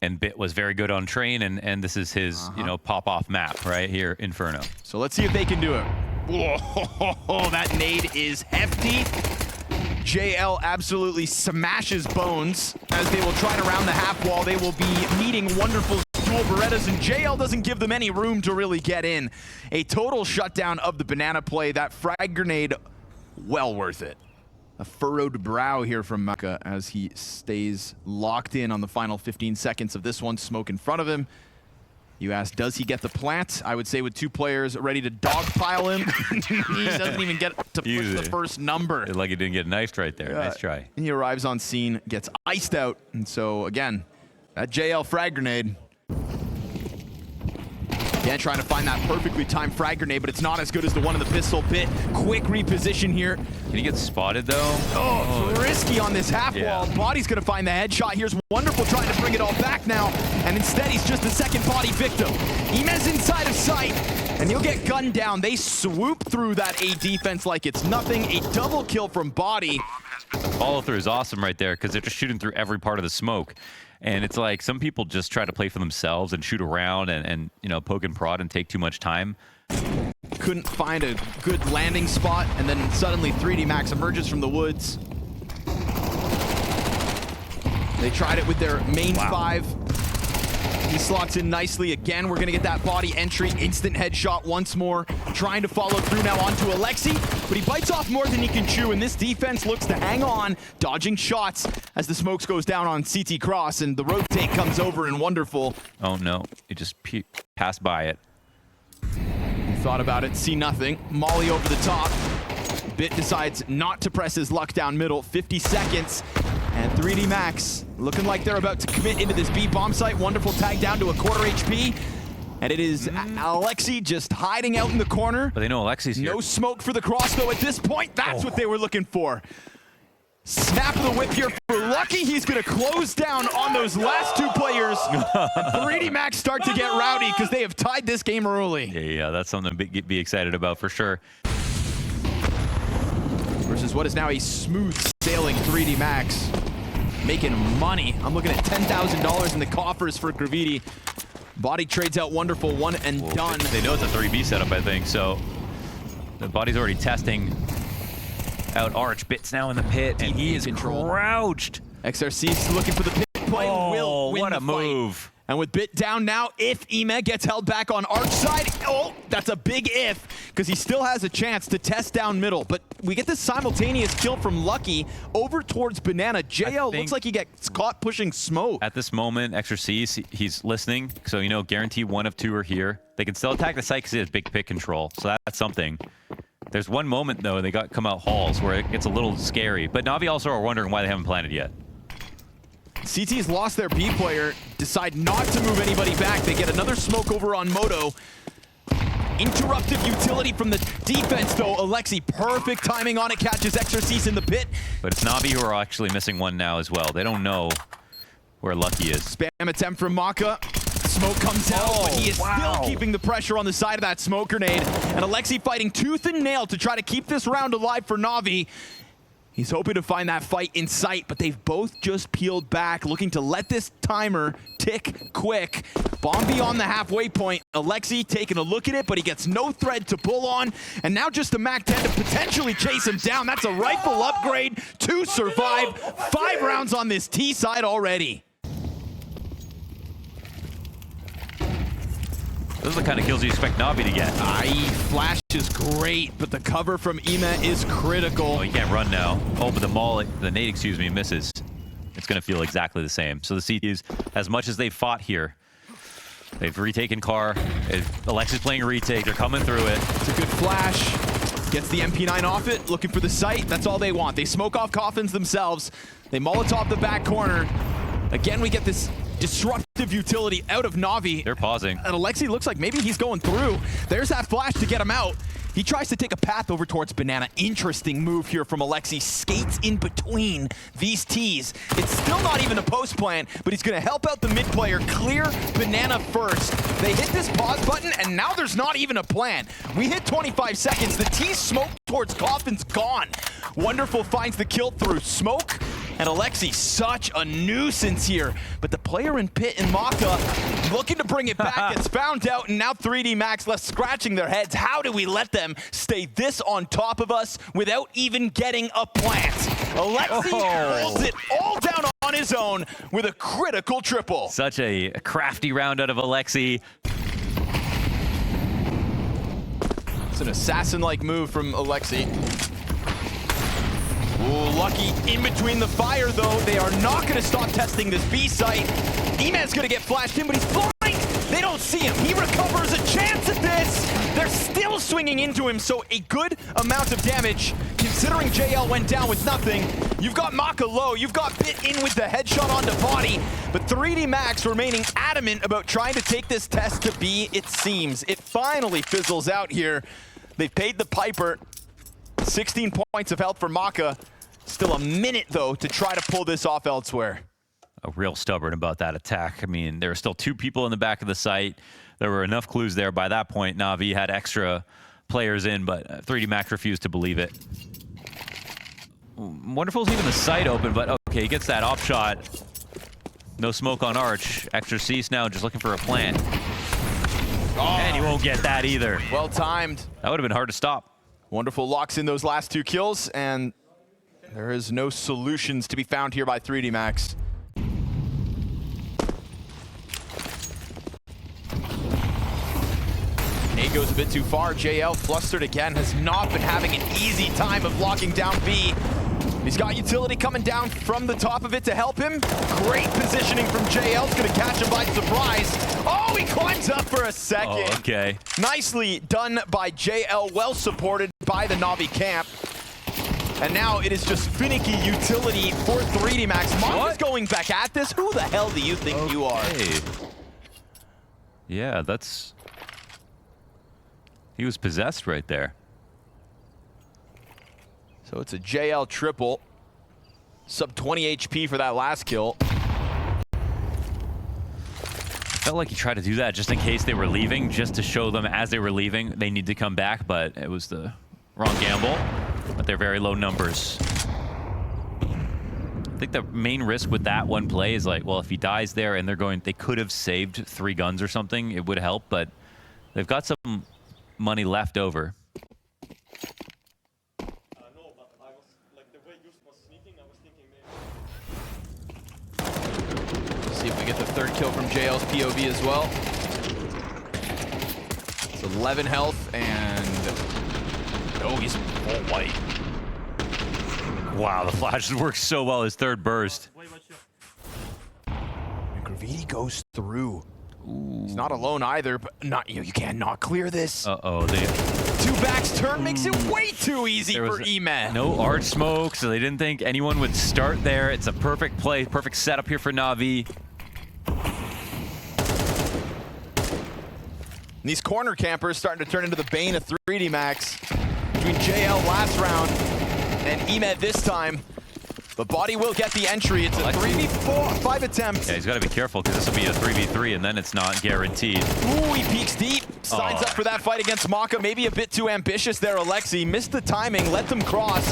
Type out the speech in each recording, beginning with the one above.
And Bit was very good on train, and this is his, you know, pop-off map right here, Inferno. So let's see if they can do it. Whoa, that nade is hefty. JL absolutely smashes Bones as they will try to round the half wall. They will be meeting wonderful dual Berettas, and JL doesn't give them any room to really get in. A total shutdown of the banana play. That frag grenade, well worth it. A furrowed brow here from Maka as he stays locked in on the final 15 seconds of this one. Smoke in front of him. You ask, does he get the plant? I would say with 2 players ready to dogpile him, he doesn't even get to push the first number. Like he didn't get knifed right there. Nice try. He arrives on scene, gets iced out, and so again, that JL frag grenade. Again, trying to find that perfectly timed frag grenade, but it's not as good as the one in the pistol. Bit quick reposition here. Can he get spotted though? Oh, risky on this half wall. Body's gonna find the headshot. Here's Wonderful trying to bring it all back now, and instead he's just a second body victim. Ime's inside of sight, and he'll get gunned down. They swoop through that A defense like it's nothing. A double kill from Body. The follow through is awesome right there because they're just shooting through every part of the smoke. And it's like some people just try to play for themselves and shoot around and you know, poke and prod and take too much time. Couldn't find a good landing spot, and then suddenly 3D Max emerges from the woods. They tried it with their main 5. He slots in nicely again. We're gonna get that body entry, instant headshot once more. Trying to follow through now onto Alexi, but he bites off more than he can chew, and this defense looks to hang on, dodging shots as the smokes goes down on CT Cross, and the rotate comes over and Wonderful. Oh no, it just passed by it. He thought about it, see nothing. Molly over the top. Bit decides not to press his luck down middle. 50 seconds. And 3D Max looking like they're about to commit into this B bomb site. Wonderful tag down to a quarter HP. And it is Alexi just hiding out in the corner. But they know Alexi's here. No smoke for the cross though at this point. That's what they were looking for. Snap of the whip here for Lucky. He's gonna close down on those last 2 players. And 3D Max start to get rowdy because they have tied this game early. Yeah, that's something to be excited about for sure. Versus what is now a smooth sailing 3D Max. Making money. I'm looking at $10,000 in the coffers for Graviti. Body trades out Wonderful, 1 and done. They know it's a 3B setup, I think, so the Body's already testing out Arch. Bit's now in the pit, and he is crouched. XRC's looking for the pit play. Will win what a the move. Fight. And with Bit down now, if Ime gets held back on Arch side, that's a big if, because he still has a chance to test down middle. But we get this simultaneous kill from Lucky over towards Banana. JL looks like he gets caught pushing smoke. At this moment, XRC, he's listening, so you know, guarantee 1 of 2 are here. They can still attack the site because he has big pit control, so that's something. There's one moment, though, they got come out halls where it gets a little scary. But Navi also are wondering why they haven't planted yet. CT's lost their B player, decide not to move anybody back. They get another smoke over on Moto. Interruptive utility from the defense, though. Alexi, perfect timing on it, catches XRC's in the pit. But it's Navi who are actually missing one now as well. They don't know where Lucky is. Spam attempt from Maka. Smoke comes out, but he is still keeping the pressure on the side of that smoke grenade. And Alexi fighting tooth and nail to try to keep this round alive for Navi. He's hoping to find that fight in sight, but they've both just peeled back, looking to let this timer tick quick. Bomb beyond the halfway point. Alexi taking a look at it, but he gets no thread to pull on. And now just a MAC-10 to potentially chase him down. That's a rifle upgrade to survive. 5 rounds on this T side already. Those are the kind of kills you expect Navi to get. Flash is great, but the cover from Ime is critical. Oh, he can't run now. Oh, but the nade, excuse me, misses. It's going to feel exactly the same. So the CTs, as much as they've fought here, they've retaken car. Alexi's playing a retake. They're coming through it. It's a good flash. Gets the MP9 off it, looking for the site. That's all they want. They smoke off coffins themselves. They Molotov the back corner. Again, we get this disruptive utility out of Navi. They're pausing. And Alexi looks like maybe he's going through. There's that flash to get him out. He tries to take a path over towards Banana. Interesting move here from Alexi. Skates in between these T's. It's still not even a post plan, but he's going to help out the mid player. Clear Banana first. They hit this pause button, and now there's not even a plan. We hit 25 seconds. The T smoke towards Coffin's gone. Wonderful finds the kill through smoke. And Alexi, such a nuisance here. But the player in pit in Maka looking to bring it back gets found out, and now 3D Max left scratching their heads. How do we let them stay this on top of us without even getting a plant? Alexi holds it all down on his own with a critical triple. Such a crafty round out of Alexi. It's an assassin-like move from Alexi. Ooh, Lucky in between the fire, though. They are not going to stop testing this B site. E-Man's going to get flashed in, but he's blind. They don't see him. He recovers a chance at this. They're still swinging into him, so a good amount of damage, considering JL went down with nothing. You've got Maka low. You've got Bit in with the headshot onto body, but 3D Max remaining adamant about trying to take this test to B, it seems. It finally fizzles out here. They've paid the piper. 16 points of health for Maka. Still a minute, though, to try to pull this off elsewhere. Real stubborn about that attack. I mean, there were still 2 people in the back of the site. There were enough clues there. By that point, NAVI had extra players in, but 3D Max refused to believe it. Wonderful's even the site open, but okay, he gets that op shot. No smoke on Arch. Extra cease now, just looking for a plant. Oh, and he won't get that either. Well timed. That would have been hard to stop. Wonderful locks in those last 2 kills, and there is no solutions to be found here by 3D Max. A goes a bit too far. JL flustered again, has not been having an easy time of locking down B. He's got utility coming down from the top of it to help him. Great positioning from JL. It's going to catch him by surprise. Oh, he climbs up for a second. Oh, okay. Nicely done by JL, well supported by the NAVI camp. And now it is just finicky utility for 3D Max. Maka's going back at this. Who the hell do you think you are? Yeah, that's... He was possessed right there. So it's a JL triple. Sub 20 HP for that last kill. Felt like he tried to do that just in case they were leaving, just to show them as they were leaving they need to come back, but it was the wrong gamble. But they're very low numbers. I think the main risk with that one play is like, well, if he dies there and they could have saved 3 guns or something, it would help, but they've got some money left over. No, but I was like the way Yus was sneaking, I was thinking maybe. See if we get the 3rd kill from JL's POV as well. It's 11 health and oh, he's full white. Wow, the flash works so well. His 3rd burst. Wait, what's your... And Graviti goes through. Ooh. He's not alone either, but not you cannot clear this. Uh-oh, they... 2 backs turn makes it way too easy for E-Man. No arch smoke, so they didn't think anyone would start there. It's a perfect play, perfect setup here for NAVI. And these corner campers starting to turn into the bane of 3D Max. Between JL last round and E-Man this time. But Body will get the entry. It's a 3v4, 5 attempts. Yeah, he's got to be careful because this will be a 3v3 and then it's not guaranteed. Ooh, he peeks deep. Signs up for that fight against Maka. Maybe a bit too ambitious there, Alexi. Missed the timing, let them cross.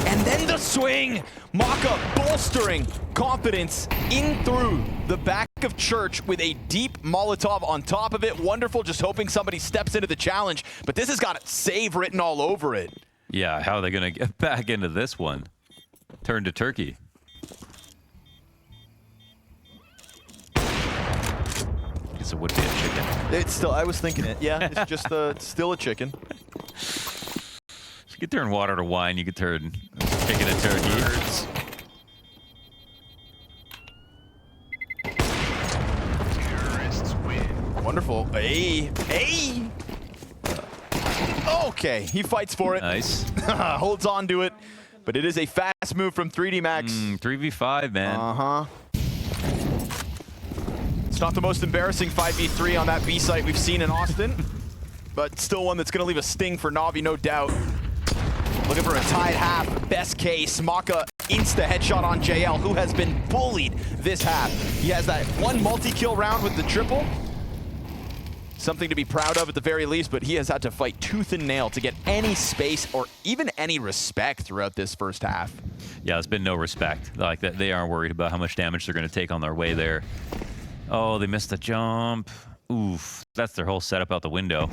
And then the swing. Maka bolstering confidence in through the back of Church with a deep Molotov on top of it. Wonderful, just hoping somebody steps into the challenge. But this has got save written all over it. Yeah, how are they going to get back into this one? Turn to turkey. Guess it would be a chicken. It's still, I was thinking it. Yeah, it's just still a chicken. You could turn water to wine. You could turn chicken to turkey. Terrorists win. Wonderful. Hey. Okay, he fights for it. Nice. Holds on to it. But it is a fast move from 3D Max. 3v5, man. Uh-huh. It's not the most embarrassing 5v3 on that B site we've seen in Austin, but still one that's going to leave a sting for NAVI, no doubt. Looking for a tied half. Best case, Maka insta headshot on JL, who has been bullied this half. He has that 1 multi-kill round with the triple. something to be proud of at the very least, but he has had to fight tooth and nail to get any space or even any respect throughout this first half. Yeah, there's been no respect. Like that, they aren't worried about how much damage they're going to take on their way there. Oh, they missed the jump. Oof, that's their whole setup out the window.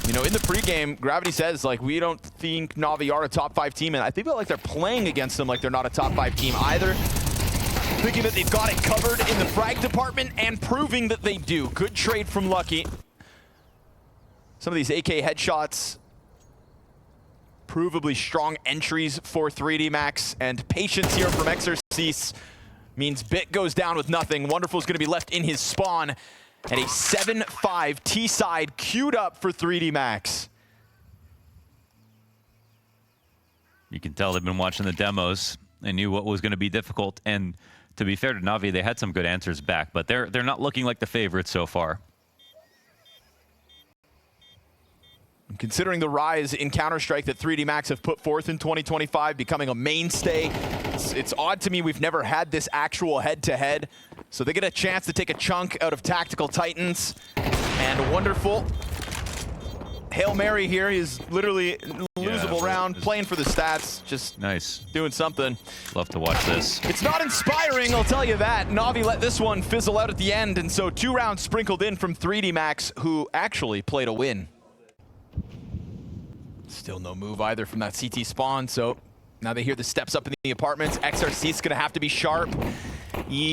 You know, in the pregame, Gravity says, like, we don't think NAVI are a top 5 team, and I think like they're playing against them like they're not a top 5 team either. Thinking that they've got it covered in the frag department and proving that they do. Good trade from Lucky. Some of these AK headshots, provably strong entries for 3D Max, and patience here from Exorcist means Bit goes down with nothing. Wonderful's going to be left in his spawn. And a 7-5 T-side queued up for 3D Max. You can tell they've been watching the demos. They knew what was going to be difficult. And to be fair to Navi, they had some good answers back, but they're not looking like the favorites so far. Considering the rise in Counter-Strike that 3D Max have put forth in 2025, becoming a mainstay, it's odd to me we've never had this actual head-to-head. So they get a chance to take a chunk out of Tactical Titans. And Wonderful. Hail Mary here. He's literally losable round, playing for the stats, just nice, doing something. Love to watch this. It's not inspiring, I'll tell you that. Navi let this one fizzle out at the end, and so 2 rounds sprinkled in from 3D Max, who actually played a win. Still no move either from that CT spawn, so now they hear the steps up in the apartments. XRC's gonna have to be sharp.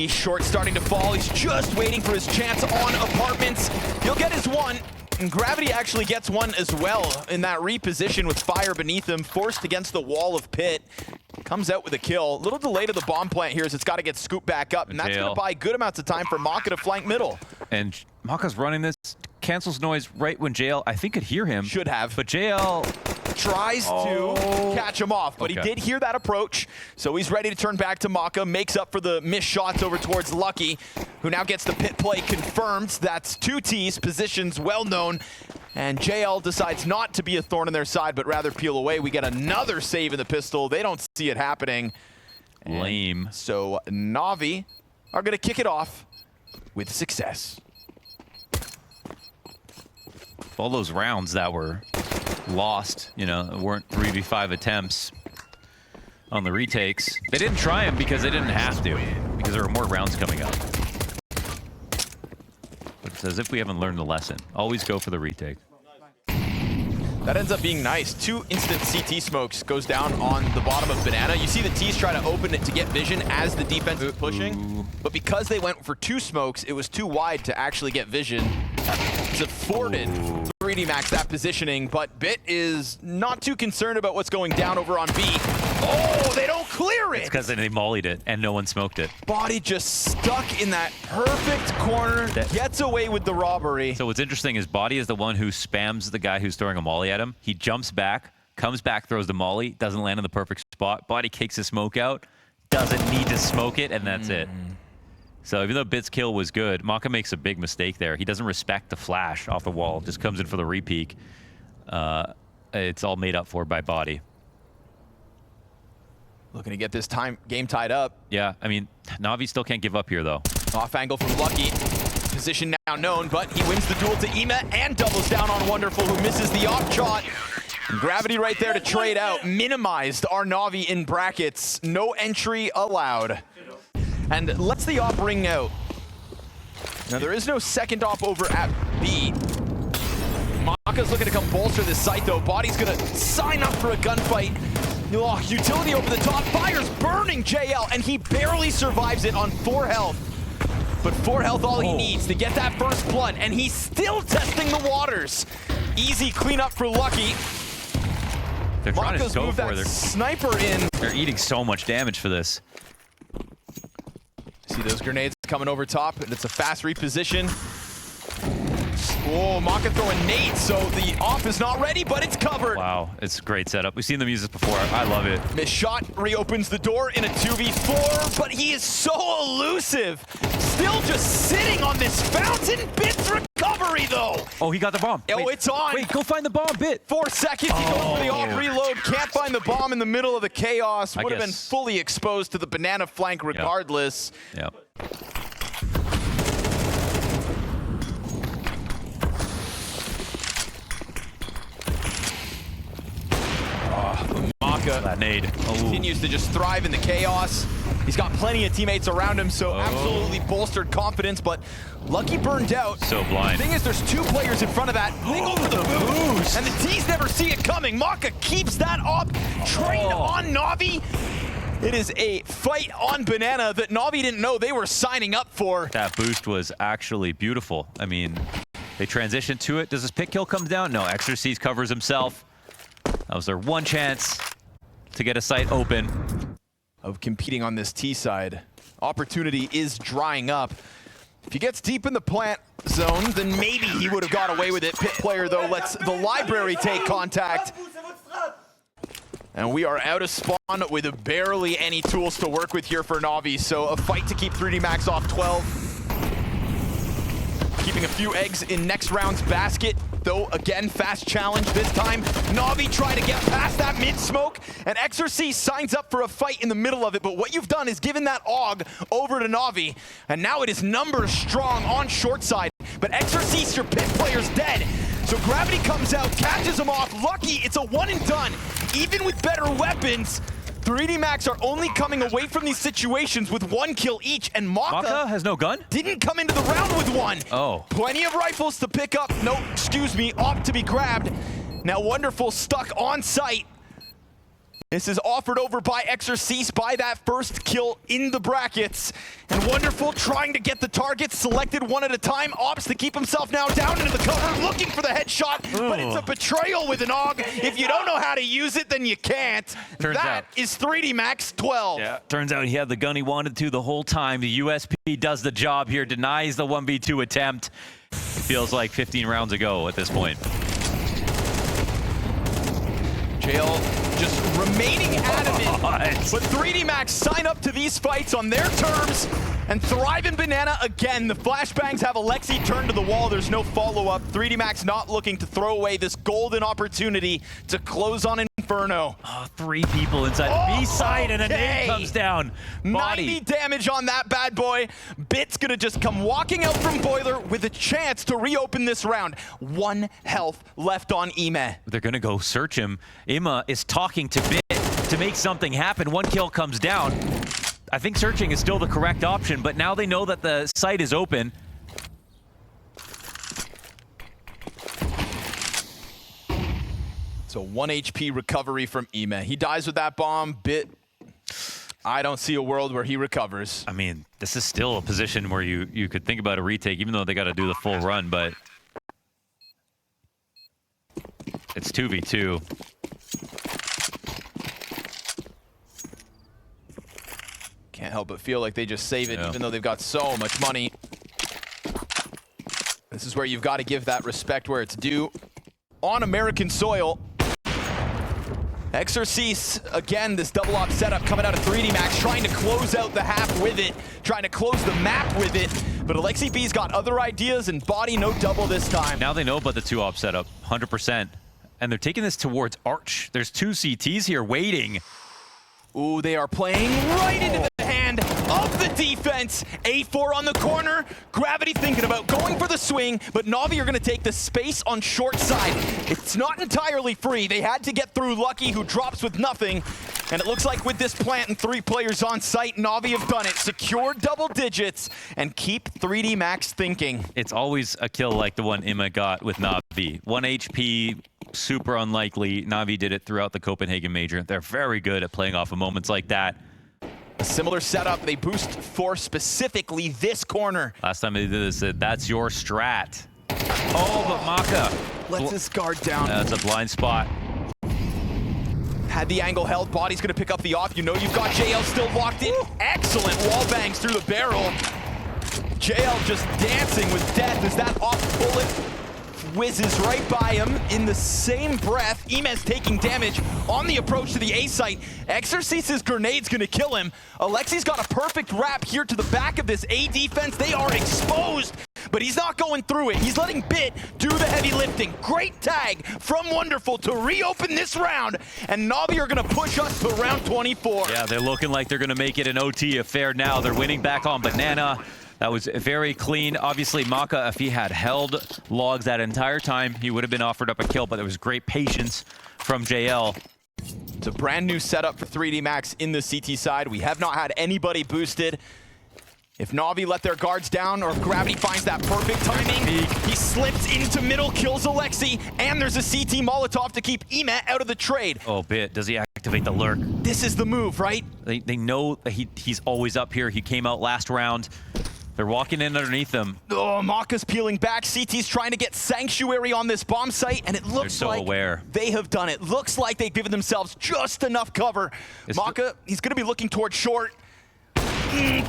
Short starting to fall. He's just waiting for his chance on apartments. He'll get his one, and Gravity actually gets one as well in that reposition with fire beneath him, forced against the wall of Pit. Comes out with a kill. Little delay to the bomb plant here as it's got to get scooped back up, and that's going to buy good amounts of time for Maka to flank middle. And Maka's running this, cancels noise right when JL, I think, could hear him. Should have. But JL tries to catch him off, but he did hear that approach, so he's ready to turn back to Maka, makes up for the missed shots over towards Lucky, who now gets the pit play confirmed. That's 2 Ts, positions well known, and JL decides not to be a thorn in their side, but rather peel away. We get another save in the pistol. They don't see it happening. Lame. And so Navi are going to kick it off with success. All those rounds that were lost, you know, weren't 3v5 attempts on the retakes. They didn't try them because they didn't have to, because there were more rounds coming up. But it's as if we haven't learned the lesson. Always go for the retake. That ends up being nice. 2 instant CT smokes goes down on the bottom of Banana. You see the T's try to open it to get vision as the defense is pushing, but because they went for 2 smokes, it was too wide to actually get vision. It's afforded 3D Max that positioning, but Bit is not too concerned about what's going down over on B. Oh, they don't clear it! It's because they mollied it and no one smoked it. Body just stuck in that perfect corner, gets away with the robbery. So what's interesting is Body is the one who spams the guy who's throwing a molly at him. He jumps back, comes back, throws the molly, doesn't land in the perfect spot. Body kicks his smoke out, doesn't need to smoke it, and that's it. So even though Bit's kill was good, Maka makes a big mistake there. He doesn't respect the flash off the wall, just comes in for the repeak. It's all made up for by Body. Looking to get this game tied up. Yeah, I mean, Navi still can't give up here, though. Off angle from Lucky. Position now known, but he wins the duel to Ema and doubles down on Wonderful, who misses the off shot. And Gravity right there to trade out. Minimized our Navi in brackets. No entry allowed. And lets the op ring out. Now there is no second op over at B. Maka's looking to come bolster this site though. Body's gonna sign up for a gunfight. Oh, utility over the top, fire's burning JL, and he barely survives it on 4 health. But 4 health all he needs to get that first blood, and he's still testing the waters. Easy cleanup for Lucky. They're trying Maka's to go moved for that sniper in. They're eating so much damage for this. See those grenades coming over top, and it's a fast reposition. Oh, Maka throwing nades, so the off is not ready, but it's covered. Wow, it's a great setup. We've seen them use this before. I love it. Missed shot reopens the door in a 2v4, but he is so elusive. Still just sitting on this fountain. Bit's recovery, though. Oh, he got the bomb. Oh, Wait, it's on. Wait, go find the bomb, Bit. 4 seconds, he goes for the off reload. Can't find the bomb in the middle of the chaos. Would have been fully exposed to the banana flank regardless. Yep. Maka That nade. Oh. continues to just thrive in the chaos. He's got plenty of teammates around him, so absolutely bolstered confidence, but Lucky burned out. So blind. The thing is, there's two players in front of that. They go for the boost, and the T's never see it coming. Maka keeps that up, trained on Navi. It is a fight on Banana that Navi didn't know they were signing up for. That boost was actually beautiful. I mean, they transitioned to it. Does this pick kill come down? No, Exorcist covers himself. That was their one chance to get a site open. Of competing on this T side. Opportunity is drying up. If he gets deep in the plant zone, then maybe he would have got away with it. Pit player, though, lets the library take contact. And we are out of spawn with barely any tools to work with here for Navi. So a fight to keep 3D Max off 12. Keeping a few eggs in next round's basket. Though, again, fast challenge this time. Navi trying to get past that mid-smoke, and Exorcist signs up for a fight in the middle of it, but what you've done is given that AUG over to Navi, and now it is numbers strong on short side, but Exorcist, your pit player's dead. So Gravity comes out, catches him off. Lucky, it's a one and done. Even with better weapons, 3D Max are only coming away from these situations with one kill each, and Maka has no gun? didn't come into the round with one. Oh. Plenty of rifles to pick up. No, excuse me, opt to be grabbed. Now Wonderful stuck on site. This is offered over by Exorcist by that first kill in the brackets. And Wonderful trying to get the targets selected one at a time. Opts to keep himself now down into the cover, looking for the headshot, but it's a betrayal with an AUG. If you don't know how to use it, then you can't. That is 3D Max 12. Yeah. Turns out he had the gun he wanted to the whole time. The USP does the job here, denies the 1v2 attempt. It feels like 15 rounds ago at this point. Jail just remaining adamant, but 3D Max sign up to these fights on their terms and thrive in Banana again. The flashbangs have Alexi turned to the wall. There's no follow-up. 3D Max not looking to throw away this golden opportunity to close on Inferno. Oh, 3 people inside the B side, and a nade comes down. Body. 90 damage on that bad boy. Bit's gonna just come walking out from Boiler with a chance to reopen this round. 1 health left on Ime. They're gonna go search him. Ima is talking to Bit to make something happen. 1 kill comes down. I think searching is still the correct option, but now they know that the site is open. So 1 HP recovery from Ime. He dies with that bomb. Bit, I don't see a world where he recovers. I mean, this is still a position where you could think about a retake, even though they got to do the full run, but it's 2v2. Can't help but feel like they just save it, even though they've got so much money. This is where you've got to give that respect where it's due. On American soil, Exorcist, again, this double op setup coming out of 3D Max, trying to close out the half with it, trying to close the map with it. But Alexi B's got other ideas, and Body no double this time. Now they know about the 2-op setup, 100%. And they're taking this towards Arch. There's 2 CTs here waiting. Ooh, they are playing right into the hand of the defense. A4 on the corner. Gravity thinking about going for the swing, but Navi are going to take the space on short side. It's not entirely free. They had to get through Lucky, who drops with nothing. And it looks like with this plant and 3 players on site, Navi have done it. Secure double digits and keep 3D Max thinking. It's always a kill like the one Ima got with Navi. 1 HP, super unlikely. Navi did it throughout the Copenhagen Major. They're very good at playing off of moments like that. A similar setup. They boost for specifically this corner. Last time they did this, said, that's your strat. Oh, but Maka lets his guard down. That's a blind spot. Had the angle held. Body's going to pick up the off. You know you've got JL still locked in. Excellent wall bangs through the barrel. JL just dancing with death as that off bullet whizzes right by him. In the same breath, Ime's taking damage on the approach to the A site. Exorcist's grenade's gonna kill him. Alexi's got a perfect wrap here to the back of this A defense. They are exposed, but he's not going through it. He's letting Bit do the heavy lifting. Great tag from Wonderful to reopen this round, and Navi are gonna push us to round 24. Yeah, they're looking like they're gonna make it an OT affair now. They're winning back on Banana. That was very clean. Obviously, Maka, if he had held logs that entire time, he would have been offered up a kill, but there was great patience from JL. It's a brand new setup for 3D Max in the CT side. We have not had anybody boosted. If Navi let their guards down or if Gravity finds that perfect timing, he slips into middle, kills Alexi, and there's a CT Molotov to keep Emet out of the trade. Oh, Bit, does he activate the lurk? This is the move, right? They know that he's always up here. He came out last round. They're walking in underneath him. Oh, Maka's peeling back. CT's trying to get Sanctuary on this bomb site, and it looks so like aware. They have done it. Looks like they've given themselves just enough cover. Maka, he's going to be looking towards short.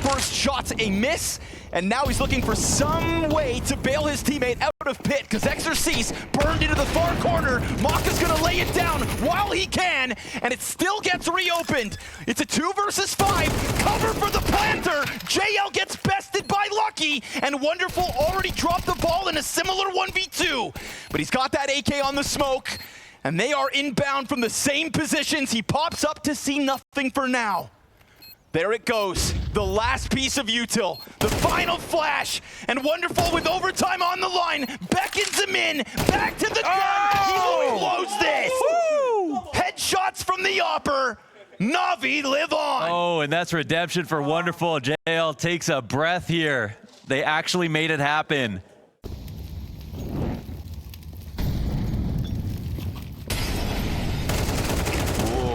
First shot's a miss, and now he's looking for some way to bail his teammate out of pit, because Exorcise burned into the far corner. Maka's gonna lay it down while he can, and it still gets reopened. It's a 2 versus 5. Cover for the planter. JL gets bested by Lucky, and Wonderful already dropped the ball in a similar 1v2. But he's got that AK on the smoke, and they are inbound from the same positions. He pops up to see nothing for now. There it goes, the last piece of util, the final flash, and Wonderful with overtime on the line, beckons him in, back to the gun, he blows this! Woo! Headshots from the Opper, Navi live on! Oh, and that's redemption for Wonderful. JL takes a breath here. They actually made it happen.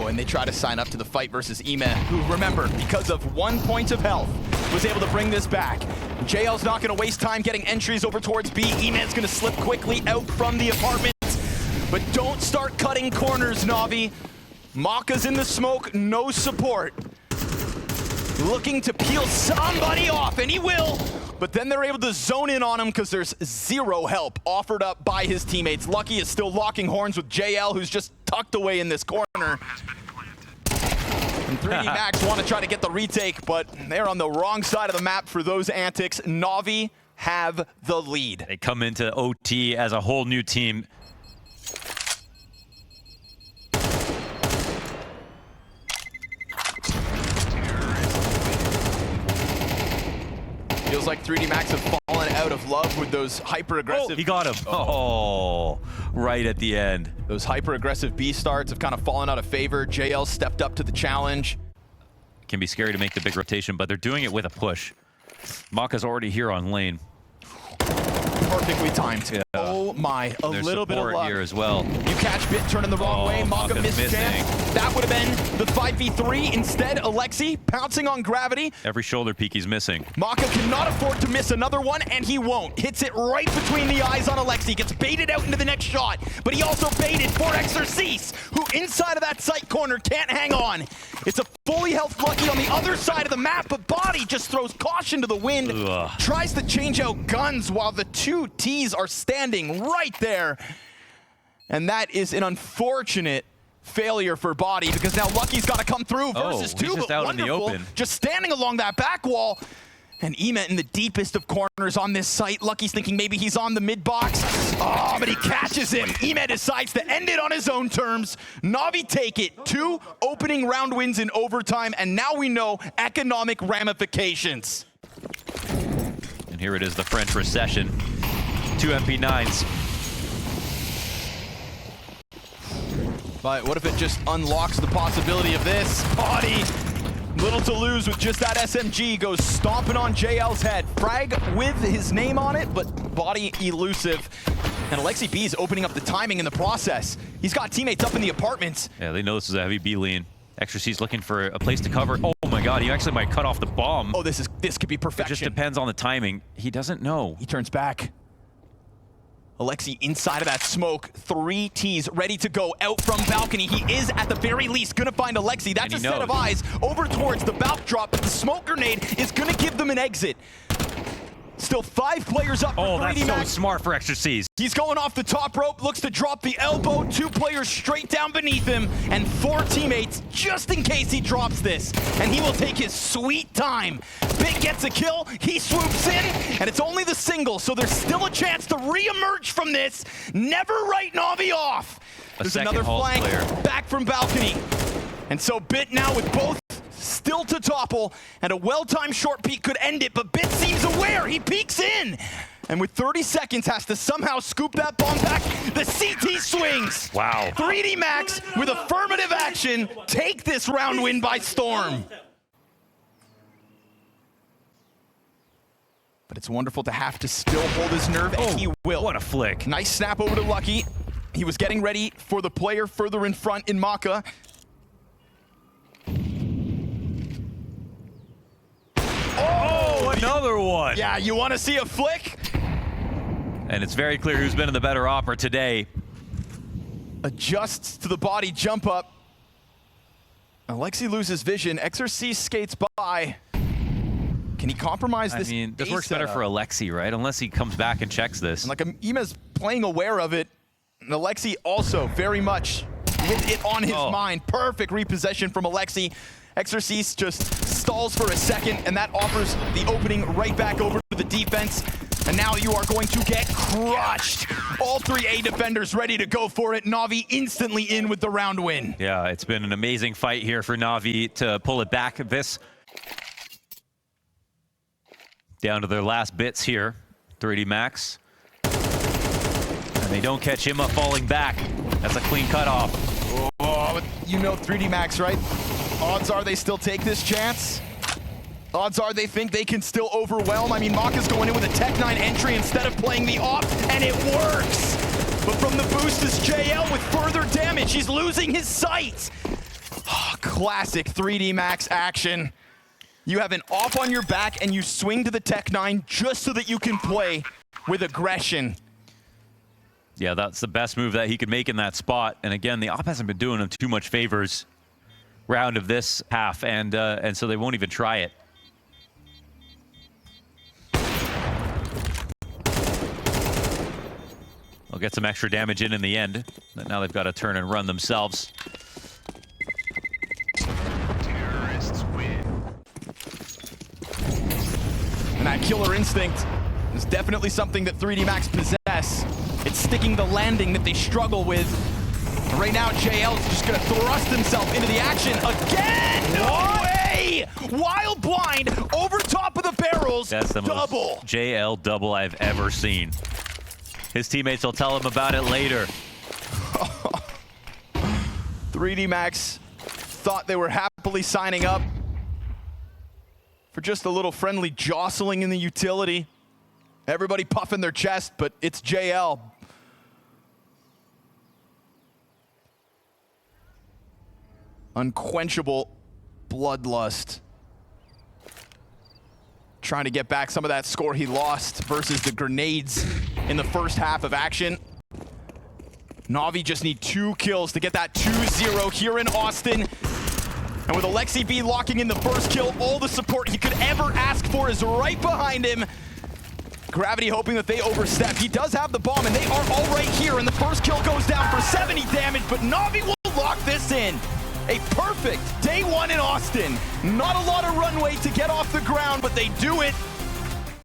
And they try to sign up to the fight versus Emet, who, remember, because of 1 point of health, was able to bring this back. JL's not going to waste time getting entries over towards B. Emet's going to slip quickly out from the apartment. But don't start cutting corners, Navi. Maka's in the smoke, no support. Looking to peel somebody off, and he will. But then they're able to zone in on him because there's zero help offered up by his teammates. Lucky is still locking horns with JL, who's just tucked away in this corner. And 3D Max want to try to get the retake, but they're on the wrong side of the map for those antics. Navi have the lead. They come into OT as a whole new team. Feels like 3D Max have fallen out of love with those hyper-aggressive... Oh, he got him. Oh, right at the end. Those hyper-aggressive B starts have kind of fallen out of favor. JL stepped up to the challenge. Can be scary to make the big rotation, but they're doing it with a push. Maka's already here on lane. Perfectly timed. Yeah. Oh my, a little bit of luck here as well. You catch Bit turning the wrong way. Maka missed chance. That would have been the 5v3. Instead, Alexi pouncing on Gravity. Every shoulder peek he's missing. Maka cannot afford to miss another one, and he won't. Hits it right between the eyes on Alexi. Gets baited out into the next shot, but he also baited for Exorcise, who inside of that sight corner can't hang on. It's a fully health Lucky on the other side of the map, but Body just throws caution to the wind. Ugh. Tries to change out guns while the two T's are standing right there. And that is an unfortunate failure for Body, because now Lucky's got to come through versus two, just but out in the Wonderful open. just standing along that back wall. And Emet in the deepest of corners on this site. Lucky's thinking maybe he's on the mid box. Oh, but he catches him. Emet decides to end it on his own terms. Navi take it. 2 opening round wins in overtime, and now we know economic ramifications. And here it is, the French recession. 2 MP9s. But what if it just unlocks the possibility of this? Body, little to lose with just that SMG, goes stomping on JL's head. Frag with his name on it, but Body elusive. And Alexi B is opening up the timing in the process. He's got teammates up in the apartments. Yeah, they know this is a heavy B lean. Exorcise looking for a place to cover. Oh my god, he actually might cut off the bomb. Oh, this could be perfection. It just depends on the timing. He doesn't know. He turns back. Alexi inside of that smoke. 3 T's ready to go out from balcony. He is at the very least gonna find Alexi. That's a set of eyes over towards the balc drop, but the smoke grenade is gonna give them an exit. Still 5 players up for 3D that's Max. so smart for Exorcise. He's going off the top rope, looks to drop the elbow. 2 players straight down beneath him, and 4 teammates just in case he drops this. And he will take his sweet time. Big gets a kill, he swoops in, and it's only the single, so there's still a chance to re-emerge from this. Never write Navi off. There's another flank back from balcony. And so Bit now with both still to topple, and a well-timed short peek could end it, but Bit seems aware. He peeks in. And with 30 seconds, has to somehow scoop that bomb back. The CT swings. Wow. 3D Max with affirmative action take this round win by storm. But it's wonderful to have to still hold his nerve, and he will. What a flick. Nice snap over to Lucky. He was getting ready for the player further in front in Maka. Oh, another one. Yeah, you want to see a flick? And it's very clear who's been in the better opera today. Adjusts to the body jump up. Alexi loses vision. Exorcist skates by. Can he compromise this? I mean, this A works better setup? for Alexi, right? Unless he comes back and checks this. And like Ima's playing aware of it. And Alexi also very much with it on his mind. Perfect repossession from Alexi. Exorcist just stalls for a second, and that offers the opening right back over to the defense. And now you are going to get crushed. All three A defenders ready to go for it. NAVI instantly in with the round win. Yeah, it's been an amazing fight here for NAVI to pull it back. This down to their last bits here. 3D Max. And they don't catch him up falling back. That's a clean cutoff. Oh, but you know 3D Max, right? Odds are they still take this chance. Odds are they think they can still overwhelm. I mean, Maka's going in with a Tech 9 entry instead of playing the op, and it works. But from the boost is JL with further damage. He's losing his sight. Oh, classic 3D Max action. You have an op on your back, and you swing to the Tech 9 just so that you can play with aggression. Yeah, that's the best move that he could make in that spot. And again, the op hasn't been doing him too much favors round of this half, and so they won't even try it. They'll get some extra damage in the end, but now they've got to turn and run themselves. Terrorists win. And that killer instinct is definitely something that 3D Max possess. It's sticking the landing that they struggle with. Right now, JL's just gonna thrust himself into the action again! No way! Wild blind over top of the barrels. That's the double. most JL double I've ever seen. His teammates will tell him about it later. 3D Max thought they were happily signing up for just a little friendly jostling in the utility. Everybody puffing their chest, but it's JL. Unquenchable bloodlust. Trying to get back some of that score he lost versus the grenades in the first half of action. NAVI just need 2 kills to get that 2-0 here in Austin. And with Alexi B locking in the first kill, all the support he could ever ask for is right behind him. Gravity hoping that they overstep. He does have the bomb, and they are all right here, and the first kill goes down for 70 damage, but NAVI will lock this in. A perfect day one in Austin. Not a lot of runway to get off the ground, but they do it.